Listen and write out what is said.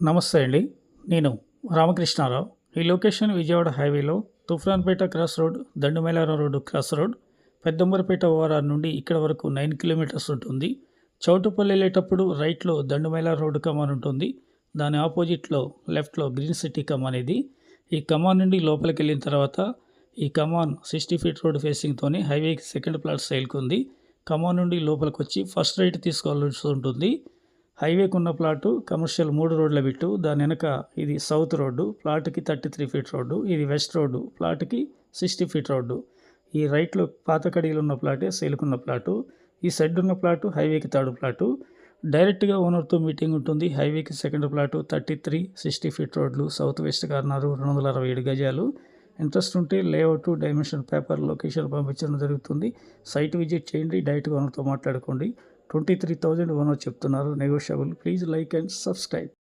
నమస్తే అండి. నేను రామకృష్ణారావు. ఈ లొకేషన్ విజయవాడ హైవేలో Tupranpet cross road, Dandumailaram road cross road, Peddamberpet ORR నుండి ఇక్కడ వరకు 9 కిలోమీటర్స్ ఉంటుంది. చౌటుప్పల్ వెళ్ళేటప్పుడు రైట్‌లో దండుమైలారం రోడ్డు కమాన్ ఉంటుంది. దాని ఆపోజిట్‌లో లెఫ్ట్‌లో గ్రీన్ సిటీ కమాన్ ఇది. ఈ కమాన్ నుండి లోపలికెళ్ళిన తర్వాత ఈ కమాన్ 60 ఫీట్ రోడ్ ఫేసింగ్‌తోని హైవేకి సెకండ్ ప్లాట్ సేల్‌కి ఉంది. కమాన్ నుండి లోపలికొచ్చి ఫస్ట్ రైట్ తీసుకోవాల్సి ఉంటుంది. హైవేకున్న ప్లాటు కమర్షియల్ 3 రోడ్ల బిట్టు. దాని వెనక ఇది సౌత్ రోడ్డు, ప్లాట్‌కి 33 ఫీట్ రోడ్డు. ఇది వెస్ట్ రోడ్డు, ప్లాట్‌కి 60 ఫీట్ రోడ్డు. ఈ రైట్‌లో పాత కడిగిలో ఉన్న ప్లాటే సేల్‌కున్న ప్లాటు. ఈ సైడ్ ఉన్న ప్లాటు హైవేకి థర్డ్ ప్లాటు. డైరెక్ట్‌గా ఓనర్‌తో మీటింగ్ ఉంటుంది. హైవేకి సెకండ్ ప్లాటు 33, 60 ఫీట్ రోడ్లు, సౌత్ వెస్ట్ కార్నరు, 267 గజాలు. ఇంట్రెస్ట్ ఉంటే లేఅవుట్, డైమెన్షన్ పేపర్, లొకేషన్ పంపించడం జరుగుతుంది. సైట్ విజిట్ చేయండి. డైరెక్ట్‌గా ఓనర్‌తో మాట్లాడుకోండి. 23,000 ఓనర్ చెప్తున్నారు. Negotiable. Please like and subscribe.